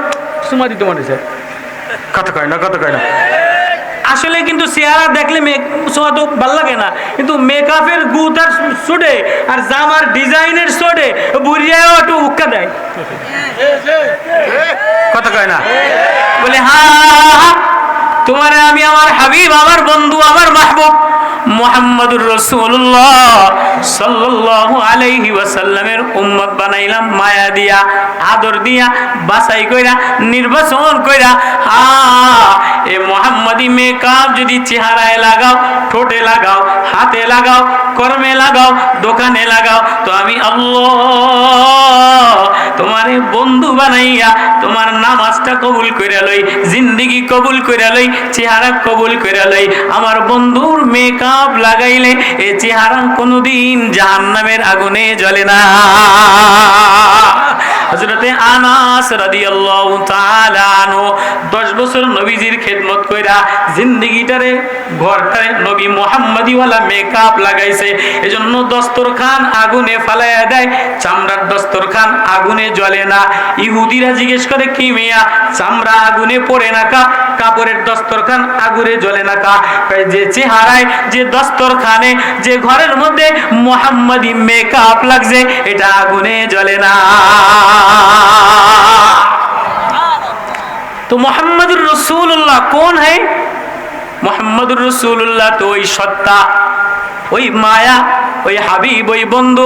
সুমা দিতে মনে কথা কয় না, কথা কয় না। আসলে কিন্তু চেহারা দেখলে সোয়া তো ভাল লাগে না, কিন্তু মেকআপের গু তার ছুটে আর জামার ডিজাইনের ছুটে বুড়িয়াও একটু উক্কা দেয়, কথা কয় না। বলে হ্যাঁ তোমারে আমি আমার হাবিব, আমার বন্ধু, আমার মাহবুব মুহাম্মাদুর রাসূলুল্লাহ সাল্লাল্লাহু আলাইহি ওয়াসাল্লামের উম্মত বানাইলাম, মায়া দিয়া, আদর দিয়া, বাছাই কইরা, নির্বাচন কইরা। এ মুহাম্মাদি মেকআপ যদি চেহারায় লাগাও, ঠোঁটে লাগাও, হাতে লাগাও, কর্মে লাগাও, দোকানে লাগাও, তো আমি আল্লাহ তোমারে বন্ধু বানাইয়া তোমার নামাজটা কবুল কইরা লই, জিন্দেগি কবুল কইরা লই, চেহারা কবুল কইরা লই। আমার বন্ধুর মেকআপ লাগাইলে এই চেহারা কোনোদিন জাহান্নামের আগুনে জ্বলে না। হযরতে আনাস রাদিয়াল্লাহু তাআলা আনহু 10 বছর নবীজির খেদমত কইরা জিন্দেগিটারে, ঘরটারে নবী মুহাম্মাদি ওয়ালা মেকআপ লাগাইছে। এজন্য দস্তরখান আগুনে ফালাইয়া দেয়, চামড়ার দস্তরখান আগুনে জ্বলে না। ইহুদিরা জিজ্ঞেস করে কি মিয়া চামড়া আগুনে পড়ে না কা, কাপড়ের দস্তরখান আগুনে জ্বলে না কা? যে চেহারায়, যে দস্তরখানে, যে ঘরের মধ্যে মুহাম্মাদি মেকআপ লাগছে, এটা আগুনে জ্বলে না। तो मोहम्मदुर रसूलुल्लाह कौन है? मोहम्मदुर रसूलुल्लाह तो वही सत्ता, वही माया, ওই হাবিব, ওই বন্ধু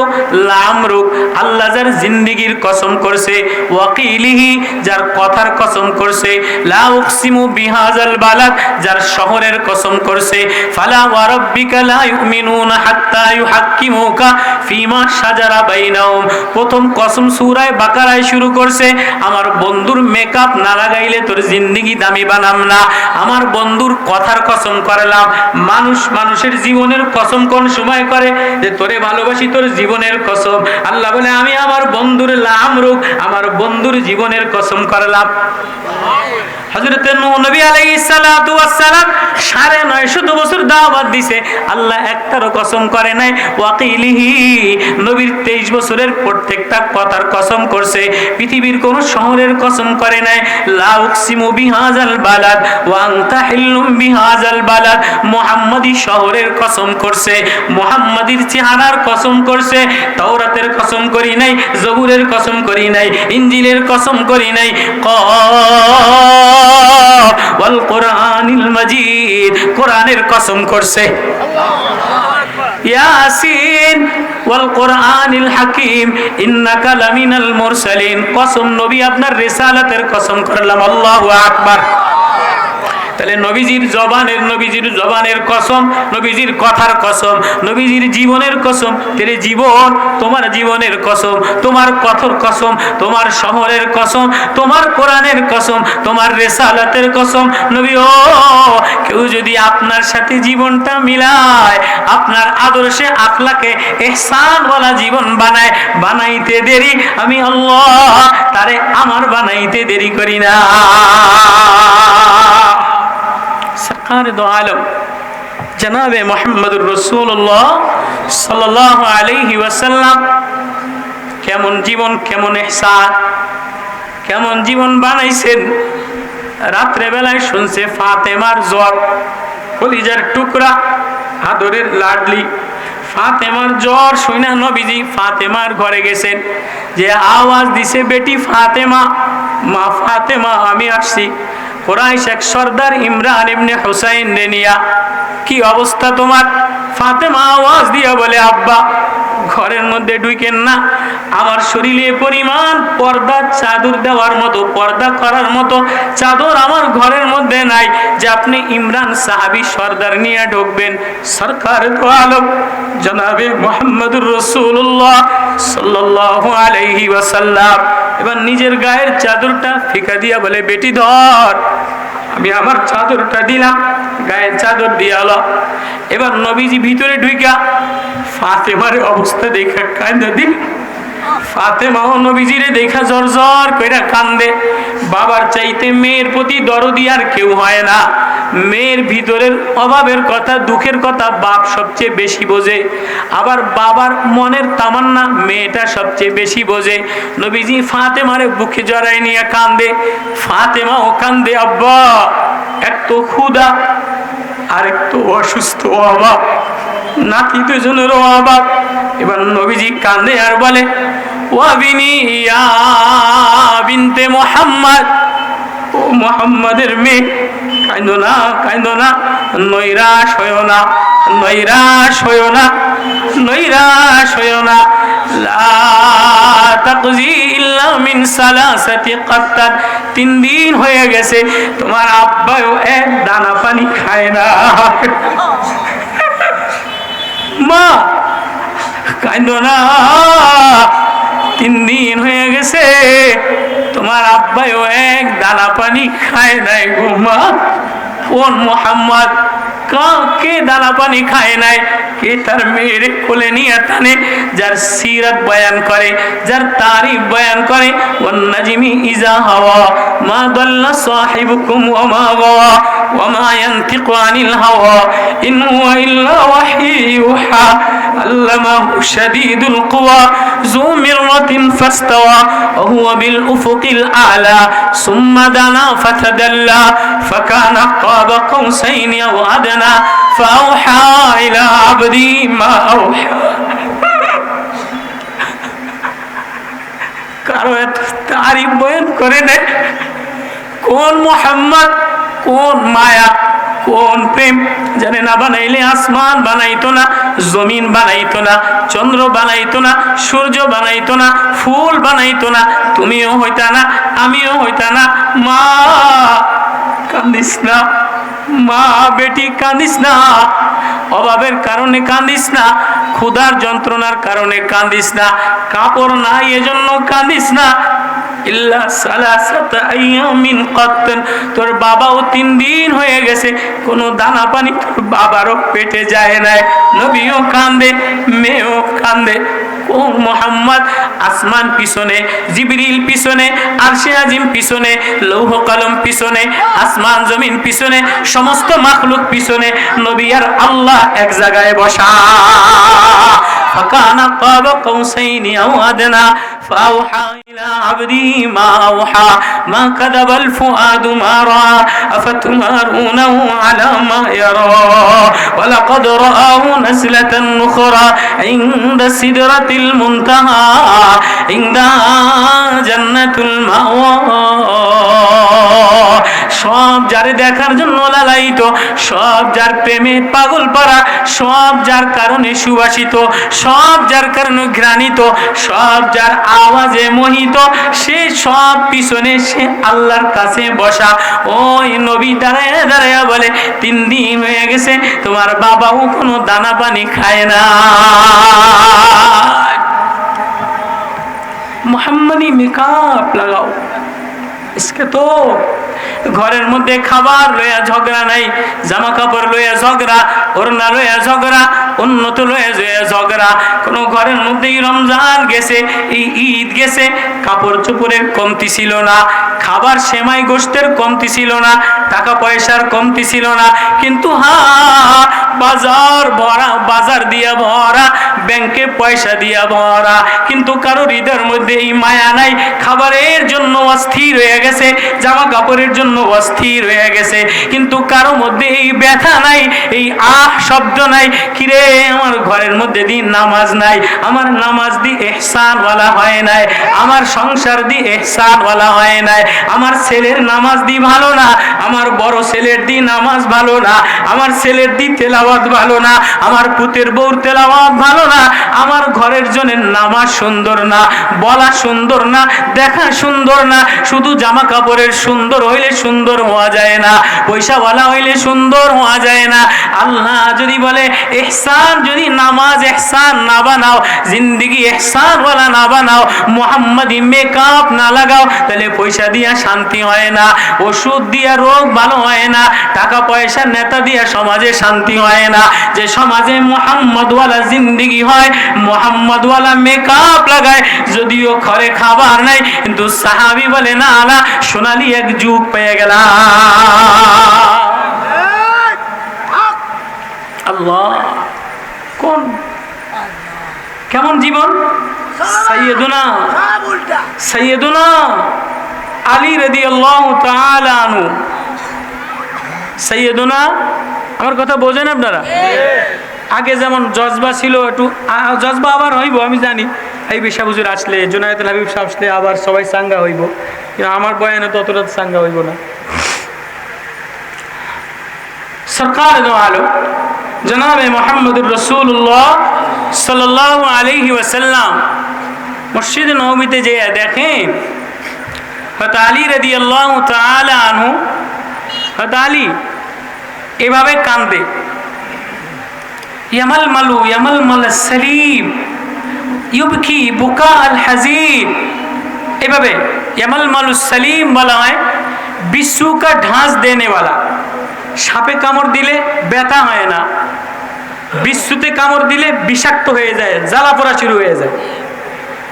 লামরুক, আল্লাহ যার জিন্দেগির কসম করছে, ওয়াকিলিহি যার কথার কসম করছে, লা উকসিমু বিহাযাল বালাদ যার শহরের কসম করছে, ফালা ওয়া রাব্বিকা লা ইউমিনুনা হাত্তা ইউহাক্কিমুকা ফিমা শাজারা বাইনাহুম। প্রথম কসম সূরা বাকারায় শুরু করছে, আমার বন্ধুর মেকআপ না লাগাইলে তোর জিন্দেগি দামি বানাম না। আমার বন্ধুর কথার কসম করলাম। মানুষ মানুষের জীবনের কসম কোন সময় করে? যে তোরে ভালোবাসি, তোর জীবনের কসম। আল্লাহ বলে আমি আমার বন্ধুর লামরুক, আমার বন্ধুর জীবনের কসম করলাম। হযরত নূহ নবী আলাইহিস সালাতু ওয়াস সালাম 950 বছর দাওয়াত দিছে, আল্লাহ একটারও কসম করে নাই। ওয়াকিলিহি নবীর 23 বছরের প্রত্যেকটা কথার কসম করছে, পৃথিবীর কোন শহরের কসম করে নাই। লা উকসিমু বিহাযাল বালাদ ওয়া আনতা হিল্লুম বিহাযাল বালাদ, মুহাম্মাদি শহরের কসম করছে, মুহাম্মাদির চেহারার কসম করছে। তাওরাতের কসম করি নাই, জবুরের কসম করি নাই, ইনজিলের কসম করি নাই, ওয়াল কুরআনিল মাজিদ কোরআনের কসম করছে, ইয়াসিন ওয়াল কুরআনিল হাকিম ইন্নাকা লামিনাল মুরসালিন। কসম নবী আপনার রিসালাতের কসম করলাম। আল্লাহু আকবার। তাহলে নবীজির জবানের কসম, নবীজির কথার কসম, নবীজির জীবনের কসম, তেরে জীবন, তোমার জীবনের কসম, তোমার কথর কসম, তোমার শহরের কসম, তোমার কোরআনের কসম, তোমার রিসালাতের কসম। নবী ও, কেউ যদি আপনার সাথে জীবনটা মিলায়, আপনার আদর্শে আখলাকে ইহসানওয়ালা জীবন বানাইতে দেরি, আমি আল্লাহ তারে আমার বানাইতে দেরি করি না। সরকার দো আলম জনাবে মুহাম্মদুর রাসূলুল্লাহ সাল্লাল্লাহু আলাইহি ওয়াসাল্লাম কেমন জীবন, কেমন ইহসান, কেমন জীবন বানাইছেন। রাত্রে বেলায় শুনছে ফাতেমার জ্বর, কলিজার টুকরা, আদরের লাডলি ফাতেমার জ্বর শুনা নবীজি ফাতেমার ঘরে গেছেন, যে আওয়াজ দিছে, বেটি ফাতেমা, মা ফাতেমা আমি আসছি। কুরাইশ এক সর্দার ইমরান ইবনে হুসাইন রে নিয়া, কি অবস্থা তোমার? ফাতেমা আওয়াজ দিয়া বলে, আব্বা ঘরের মধ্যে ঢুকেন না, আমার শরীরে পরিমাণ পর্দা চাদর দেওয়ার মতো, পর্দা করার মতো চাদর আমার ঘরের মধ্যে নাই যে আপনি ইমরান সাহাবী সর্দার নিয়ে ঢুকবেন। সরকার দো আলম জনাবে মুহাম্মদুর রাসূলুল্লাহ সাল্লাল্লাহু আলাইহি ওয়াসাল্লাম এবার নিজের গায়ের চাদরটা ফিকা দিয়া বলে, বেটি ধর, আমি আমার চাদরটা দিলাম, গায়ের চাদর দিয়ালো। এবার নবীজি ভিতরে ঢুকা ফাতেমার অবস্থা দেখা কান্দে দিল। ফাতেমাও নবীজিরে দেখা জর জর কইরা কান্দে। বাবার চাইতে মেয়ের প্রতি দরদি আর কেউ হয় না। মেয়ের ভিতরের অভাবের কথা, দুঃখের কথা বাপ সবচেয়ে বেশি বোঝে, আবার বাবার মনের তামান্না মেয়েটা সবচেয়ে বেশি বোঝে। নবীজি ফাতেমারে বুকে জড়াই নিয়ে কান্দে, ফাতেমাও কান্দে, আব্বা এক তো ক্ষুধা আর এক তো অসুস্থ অভাব, নাতি দুজনেরও অভাব। এবার নবীজি কান্দে আর বলে, ওয়াবিনি ইয়া বিনতে মুহাম্মদ, ও মুহাম্মাদের মেয়ে, কাঁদো না, কাঁদো না, নৈরাশ হইও না, নৈরাশ হইও না, নৈরাশ হইও না। লা তাকজি ইল্লা মিন সালাসাতি কাত্তান, 3 দিন হয়ে গেছে তোমার আব্বাও এক দানা পানি খায় না। মা কাঁদো না, 3 দিন হয়ে গেছে তোমার আব্বাও এক দানা পানি খায় নাই গো মা। কোন মুহাম্মদ? কে দানা পানি খায় নাই? কে তার মেয়ের কোলে নিয়ে টানে, যার সিরাত বয়ান করে, যার তারিফ বয়ান করে, ওয়ান নাজমি ইজা হাওয়া মা দাল্লা সাহিবুকুম ওয়া মা গাওয়া ওয়া মা ইয়ানতিকু আনিল হাওয়া ইন হুয়া ইল্লা ওয়াহয়ু ইউহা আল্লামাহু শাদীদুল কুওয়া যু মিররাতিন ফাস্তাওয়া ওয়া হুয়া বিল উফুকিল আ'লা সুম্মা দানা ফাতাদাল্লা ফাকানা কাবা কাউসাইনি আও আদনা ফাআওহা ইলা আবদি মা আওহা। কারো এত তারিফ বয়ান করে নেই। কোন মুহাম্মদ, কোন মায়া, কোন প্রেম জানে না? বানাইলে আসমান বানাইতো না, জমিন বানাইতো না, চন্দ্র বানাইতো না, সূর্য বানাইতো না, ফুল বানাইতো না, তুমিও হইতা না, আমিও হইতা না। মা কান্দিস না, মা বেটি কান্দিস না, অভাবের কারণে কান্দিস না, ক্ষুধার যন্ত্রণার কারণে কান্দিস না, কাপড় নাই এজন্য কান্দিস না। ইল্লা সালাসাতা আইয়ামিন কাত্তান, তোর বাবাও 3 দিন হয়ে গেছে কোনো দানা পানি তোর বাবারও পেটে যায় নাই। নবীও কান্দে, মেয়েও কান্দে। কোন মুহাম্মদ? আসমান পিছনে, জিবরিল পিছনে, আরশে আজিম পিছনে, লৌহ কলম পিছনে, আসমান জমিন পিছনে, সমস্ত মাখলুক পিছনে, নবী আর আল্লাহ এক জায়গায় বসা। ফাকানা কাবা কাউসাইনি আও আদনা ফাআওহা ইলা আবদি মা আওহা মা কাযাবাল ফুআদু মা রাআ আফাতুমারুনাহু আলা মা ইয়ারা ওয়া লাকাদ রাআহু নাসলাতান উখরা ইনদা সিদরাতিল মুনতাহা ইনদা জান্নাতুল মাওয়া। সব যারে দেখার জন্য লালায়িত, সব যার প্রেমে পাগল পারা, সব যার কারণে সুবাসিত, সব যার কারণে ঘ্রাণিত, সব যার আওয়াজে মোহিত, সে সব পিছনে সে আল্লাহর কাছে বসা। ওই নবী দাঁড়ায় দাঁড়ায় বলে 3 দিন হয়ে গেছে তোমার বাবাও কোনো দানা পানি খায় না। মোহাম্মদী মেকআপ লাগাও। इसके तो ঘরের মধ্যে খাবার লইয়া ঝগড়া নাই, জামা কাপড় লইয়া ঝগড়া, ওড়না লইয়া ঝগড়া, উন্নত লইয়া ঝগড়া। কোন ঘরের মধ্যেই রমজান গেছে, এই ঈদ গেছে, কাপড় চোপড়ের কমতি ছিল না, খাবার সেমাই গোশতের কমতি ছিল না, টাকা পয়সার কমতি ছিল না, কিন্তু বাজার ভরা, বাজার দিয়া ভরা, ব্যাংকে পয়সা দিয়া ভরা, কিন্তু কারো হৃদয়ের মধ্যে এই মায়া নাই। খাবারের জন্য অস্থির হয়ে গেছে, জামা কাপড়ের জন্য অস্থির হয়ে গেছে, কিন্তু কারো মধ্যে এই ব্যথা নাই, এই শব্দ নাই, কিরে আমার ঘরের মধ্যে দিন নামাজ নাই, আমার নামাজ দি ইহসান ওয়ালা হয় নাই, আমার সংসার দি ইহসান ওয়ালা হয় নাই, আমার ছেলের নামাজ দি ভালো না, আমার বড় ছেলের দি নামাজ ভালো না, আমার ছেলের দি তেলাওয়াত ভালো না, আমার পুতের বউর তেলাওয়াত ভালো না, আমার ঘরের জন্য নামাজ সুন্দর না, বলা সুন্দর না, দেখা সুন্দর না, শুধু জামা কাপড়ের সুন্দর হইলে সুন্দর হওয়া যায় না, পয়সাওয়ালা হইলে সুন্দর হওয়া যায় না। আল্লাহ যদি বলে ইহসান, যদি নামাজ ইহসান না বানাও, জিন্দেগি ইহসান ওয়ালা না বানাও, মুহাম্মাদি মেকআপ না লাগাও, তাহলে পয়সা দিয়া শান্তি হয় না, ওষুধ দিয়া রোগ ভালো হয় না, টাকা পয়সা নেতা দিয়া সমাজে শান্তি হয় না। যে সমাজে মুহাম্মদ ওয়ালা জিন্দেগি হয়, মুহাম্মদ ওয়ালা মেকআপ লাগায়, যদিও ঘরে খাবার নাই, কিন্তু সাহাবী বলে না না, সোনালি এক যুগ পেয়ে গেলাম। আল্লাহ কোন কেমন জীবন! সাইয়েদুনা আলী রাদিয়াল্লাহু তাআলা আনহু। সাইয়েদুনা, আমার কথা বোঝেন আপনারা? আগে যেমন জজবা ছিল, একটু জজবা আবার হইব আমি জানি, এই বিশা হুজুর আসলে, জুনায়েদুল হাবিব সাহেব আসলে আবার সবাই সাঙ্গা হইব, কিন্তু আমার বয়ানে ততটা সাঙ্গা হইব না। সরকার দো আলো জনাবে মুহাম্মদুর রাসূলুল্লাহ সাল্লাল্লাহু আলাইহি ওয়াসাল্লাম মসজিদ নববীতে যে দেখেন হযরত আলী রাদিয়াল্লাহু তাআলা আনহু, হযরত আলী এভাবে কাঁদে, ইয়ামাল সালিম ইউবকি বুকা আল হাজিন। এভাবে ইয়ামাল সালিম বলা হয় বিশ্বু কা ঢাঁস দেনে वाला। সাপে কামড় দিলে ব্যথা হয় না, বিশ্বুতে কামড় দিলে বিষাক্ত হয়ে যায়, জ্বালা পোড়া শুরু হয়ে যায়।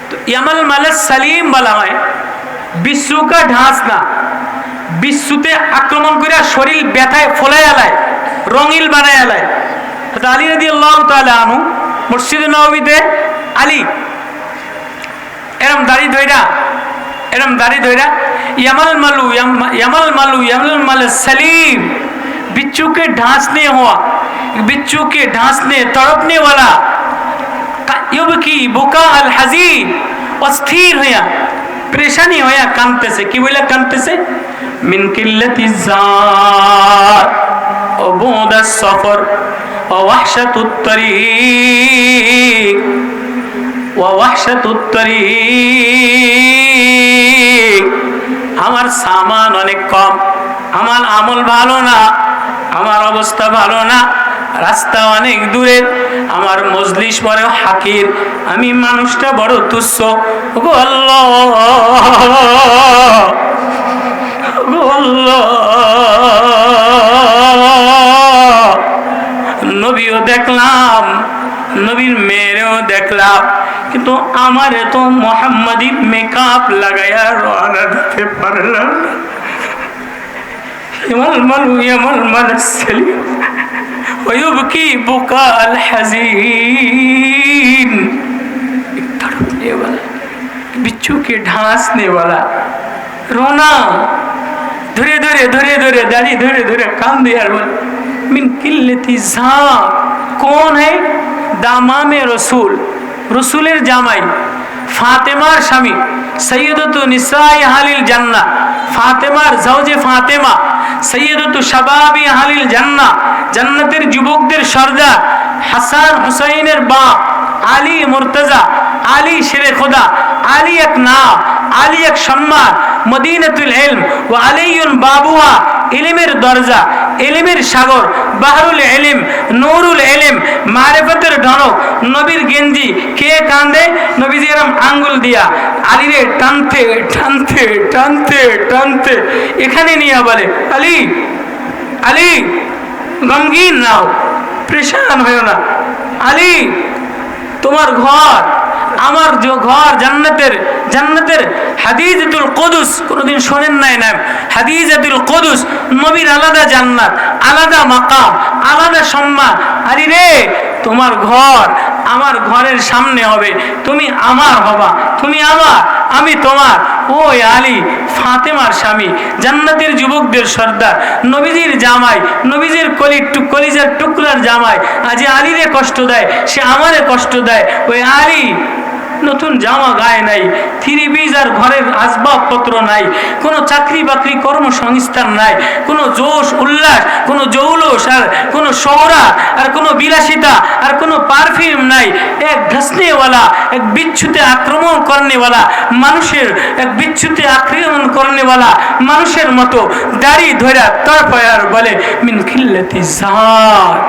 তো ইয়ামাল সালিম বলা হয় বিশ্বু কা ঢাঁস না, বিশ্বুতে আক্রমণ করে শরীর ব্যথায় ফোলাই আলায়, রঙিল বানায় আলায়। আলী রাদিয়াল্লাহু তাআলা আনহু মসজিদে নববীতে আলী এরম দাড়ি ধইরা ইয়ামাল সালিম, बिच्छू के ढांसने हुआ, बिच्छू के ढांसने तड़पने वाला, युबकी बुका अल हजीन, अस्थिर होया, परेशानी होया, कांदते से, कि बोला कांदते से, मिन किल्लति ज़ात व बुद सफर व वहशतुत तरीक व वहशतुत तरीक। আমার সামান অনেক কম, আমার আমল ভালো না, আমার অবস্থা ভালো না, রাস্তা অনেক দূরের, আমার মজলিস বড় হাকির, আমি মানুষটা বড় তুচ্ছ। গো আল্লাহ, গো আল্লাহ, নবীও দেখলাম, নবীর মেয়েরেও দেখলাম, কিন্তু আমার তো মুহাম্মাদি মেকআপ লাগাইয়া রওনা দিতে পারলাম না। ইয়ামাল সালিম ওয়া ইউবকি বুকা আল হাজিন, तड़पने वाला, बिच्छू के ढांसने वाला, रोना, धीरे धीरे दाढ़ी धीरे कांदे यार, बोल मिन किल्लति ज़ात। कौन है? दामामे रसूल, रसूलेर জামাই, ফাতেমার স্বামী, সাইয়্যিদাতু নিসাই আহলিল জান্নাহ, ফাতেমার জাওজে ফাতেমা, সাইয়্যিদাতু শাবাবি আহলিল জান্নাহ, জান্নাতের যুবকদের সর্দার, হাসান হুসাইনের বাপ, আলী মুর্তজা, আলী শেরে খোদা, আলী এক নাম, আলী এক সম্মান, মদিনাতুল ইলম ও আলীউন বাবুহা, ইলমের দরজা, ইলমের সাগর, বাহরুল ইলম, নূরুল ইলম, মারিফতের ঢনক, নবীর গেঞ্জি কে কান্দে? নবীজি এরম আঙ্গুল দিয়া আলীরে টানতে টানতে টানতে টানতে এখানে নিয়ে বলে, আলী আলী গমগিন নাও, পরেশান হইও না, আলী তোমার ঘর আমার ঘর জান্নাতের, জান্নাতের হাদিজাতুল কুদুস, কোনদিন শোনেন নাই নাম? হাদিজাতুল কুদুস, নবীর আলাদা জান্নাত, আলাদা মাকাম, আলাদা সম্মান। আলী রে তোমার ঘর আমার ঘরের সামনে হবে, তুমি আমার হবা, তুমি আমার আমি তোমার। ওই আলী ফাতেমার স্বামী, জান্নাতের যুবকদের সর্দার, নবীজির জামাই, নবীজির কলিজার টুকরার জামাই, আজ আলীরে কষ্ট দেয়, সে আমারে কষ্ট দেয়। ওই আলী নতুন জামা গায়ে নাই, থ্রি পিস আর ঘরের আসবাবপত্র নাই, কোনো চাকরি বাকরি কর্মসংস্থান নাই, কোনো জোশ উল্লাস, কোনো জৌলস আর কোনো শহরা আর কোনো বিলাসিতা আর কোনো পারফিউম নাই। এক ঢসনেওয়ালা, এক বিচ্ছুতে আক্রমণ করনেওয়ালা মানুষের, এক বিচ্ছুতে আক্রমণ করনেওয়ালা মানুষের মতো দাড়ি ধরা তরফায় আর বলে, মিন খিল্লাতি জাত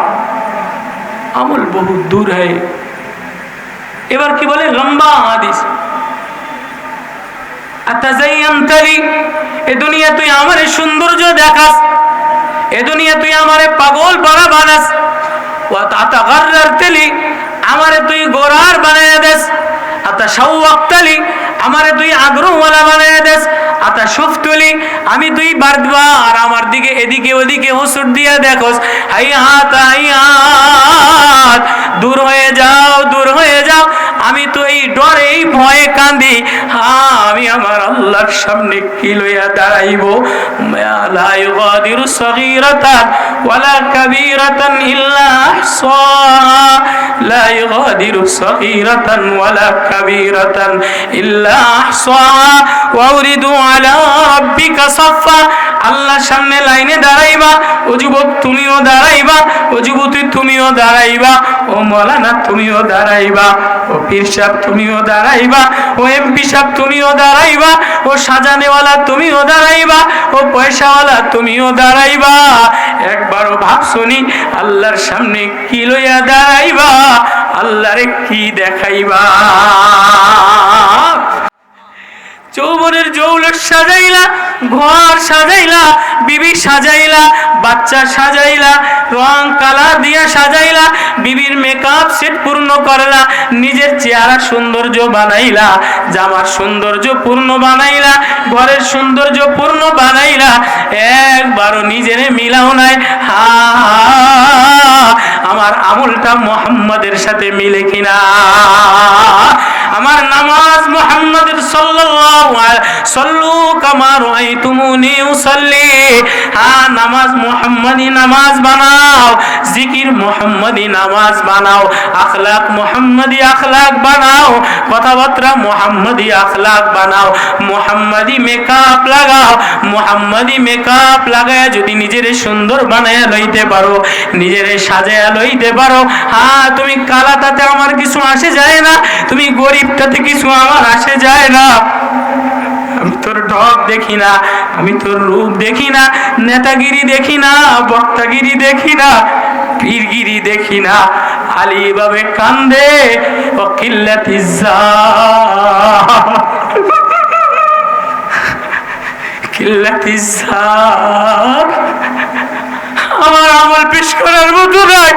আমল বহু দূর হয়। এবার কি বলে? লম্বা হাদিস, আতাযায়্যানতালি, এ দুনিয়া তুই আমারে সৌন্দর্য দেখাস, এ দুনিয়া তুই আমারে পাগল পারা বানাস, ওয়া তাতাগাররারতালি, আমারে তুই গোরার বানায়া দেস, আতাশাওয়াক্তালি, আমারে তুই আগ্রহওয়ালা বানায়া দেস, আতাশুফতুলি, আমি তুই বারবার আমার দিকে এদিকে ওদিকে হুসুর দিয়া দেখোস, হাইয়াত হাইয়াত, দূর হয়ে যাও দূর হয়ে যাও, আমি তো এই ডরে এই ভয়ে কাঁদি। হ্যাঁ, আমি আমার আল্লাহর সামনে কি লইয়া দাঁড়াইব? লা ইউগাদিরু সগীরাতান ওয়ালা কাবীরাতান ইল্লা আহসাহা, লা ইউগাদিরু সগীরাতান ওয়ালা কাবীরাতান ইল্লা আহসাহা ওয়া উরিদু আলা রাব্বিকা সাফফা। আল্লাহর সামনে লাইনে দাঁড়াইবা, ও যুবক তুমিও দাঁড়াইবা, ও যুবতী তুমিও দাঁড়াইবা, ও মাওলানা তুমিও দাঁড়াইবা, ও পীর সাহেব তুমিও দাঁড়াইবা, ও এমপি সাহেব তুমিও দাঁড়াইবা, ও সাজানেওয়ালা তুমিও দাঁড়াইবা, ও পয়সাওয়ালা তুমিও দাঁড়াইবা। একবারও ভাবছনি আল্লাহর সামনে কি লইয়া দাঁড়াইবা, আল্লাহরে কি দেখাইবা? যৌবনের জৌলস সাজাইলা, ঘর সাজাইলা, বিবি সাজাইলা, বাচ্চা সাজাইলা, রং কালার দিয়া সাজাইলা, বিবির মেকআপ সেট পূর্ণ করলা, নিজের চেহারা সৌন্দর্য বানাইলা, জামার সৌন্দর্য পূর্ণ বানাইলা, ঘরের সৌন্দর্য পূর্ণ বানাইলা, একবারও নিজেরে মিলাও নাই। হা আমার আমলটা মুহাম্মাদের সাথে মিলে কিনা? আমার নামাজ মুহাম্মাদের সাল্লাল্লাহু আলাইহি সাল্লু কামা রাআইতুমুনি উসাল্লি, হ্যাঁ নামাজ মুহাম্মাদি নামাজ বানাও, জিকির মুহাম্মাদি নামাজ বানাও, আখলাক মুহাম্মাদি আখলাক বানাও, কথাবার্তা মুহাম্মাদি আখলাক বানাও, মুহাম্মাদি মেকআপ লাগাও। মুহাম্মাদি মেকআপ লাগায় যদি নিজের সুন্দর বানায়া লইতে পারো, নিজের সাজায়া লইতে পারো, হ্যাঁ তুমি কালা তাতে আমার কিছু আসে যায় না, তুমি গরিবটাতে কিছু আমার আসে যায় না। আমি তোর ঢপ দেখি না, আমি তোর রূপ দেখি না, নেতাগিরি দেখি না, বক্তাগিরি দেখি না, পীরগিরি দেখি না। আলী ভাবে কান্দে, ও কিল্লাতিজ জাত, কিল্লাতিজ জাত, আমার আমল পেশ করার মতো নাই,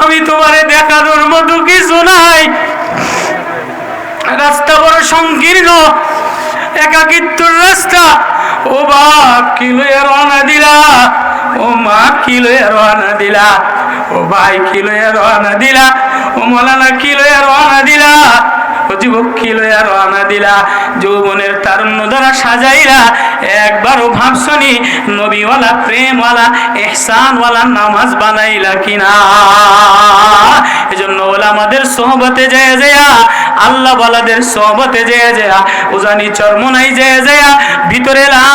আমি তোমারে দেখানোর মতো কিছু নাই। রাস্তা বড় সংকীর্ণ, একাকিত্বর রাস্তা। ও বাপ কি লইয়া রওনা দিলা, ও মা কি লইয়া রওনা দিলা, ও ভাই কি লইয়া রওনা দিলা, ও মাওলানা কি লইয়া রওনা দিলা, ও যুবক কি লইয়া রওনা দিলা? যৌবনের তারুণ্য দ্বারা সাজাইলা, একবারও ভাবছনি নবীওয়ালা প্রেমওয়ালা ইহসানওয়ালা নামাজ বানাইলা কিনা? এজন্য ওলামাদের সোহবতে যায় আল্লাহ ওয়ালাদের সোহবতে যায় উজানি চরমনাই যায় ভিতরে লা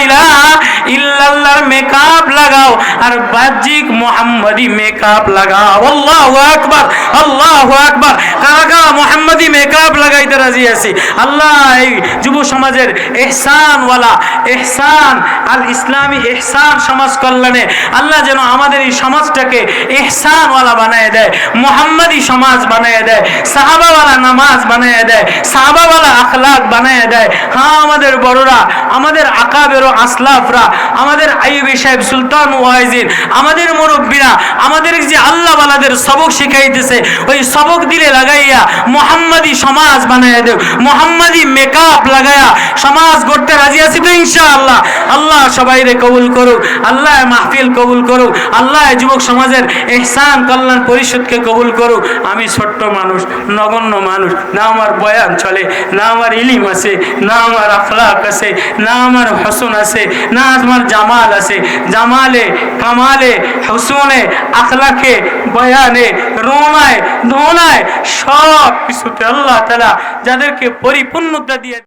ইলাহা ইল্লাল্লাহর মেকআপ লাগাও আর বাহ্যিক মুহাম্মাদি মেকআপ লাগাও। আল্লাহু আকবার, আল্লাহু আকবার। কারা মুহাম্মাদি মেকআপ লাগাইতে রাজি আছি? আল্লাহ এই যুব সমাজের ইহসান ওয়ালা, ইহসান আল ইসলামী ইহসান সমাজ কল্যাণে আল্লাহ যেন আমাদের এই সমাজটাকে ইহসান ওয়ালা বানায় দেয়, মুহাম্মাদি সমাজ বানায় দেয়, সাহাবা ওয়ালা নামাজ বানায় দেয়, সাহাবা ওয়ালা আখলাক বানায় দেয়। হ্যাঁ, আমাদের বড়রা, আমাদের আকাবের ও আসলাফরা, আমাদের আইয়ুবী সাহেব, সুলতান ওয়াইজিন, আমাদের মুরব্বীরা আমাদের যে আল্লাহ ওয়ালাদের সবক শিখাইতেছে ওই সবক দিলে লাগাইয়া মুহাম্মাদি সমাজ বানায় দেব, মুহাম্মাদি মেকআপ লাগায়া সমাজ গড়তে রাজি আছি তো ইনশাআল্লাহ। আল্লাহ সবাইরে কবুল করুক, আল্লাহ মাহফিল কবুল করুক, আল্লাহ যুবক সমাজের ইহসান কল্যাণ পরিষদকে কবুল করুক। আমি ছোট্ট মানুষ, নগণ্য মানুষ, না আমার বয়ান চলে, না আমার ইলিম আছে, না আমার আখলাক আছে, না আমার হসন আছে, না আমার জামাল আছে। জামালে, কামালে, হুসনে, আখলাকে, বয়ানে, রোনায়, ধোনায় সব কিছুতে আল্লাহ তাআলা যাদেরকে পরিপূর্ণতা দিয়ে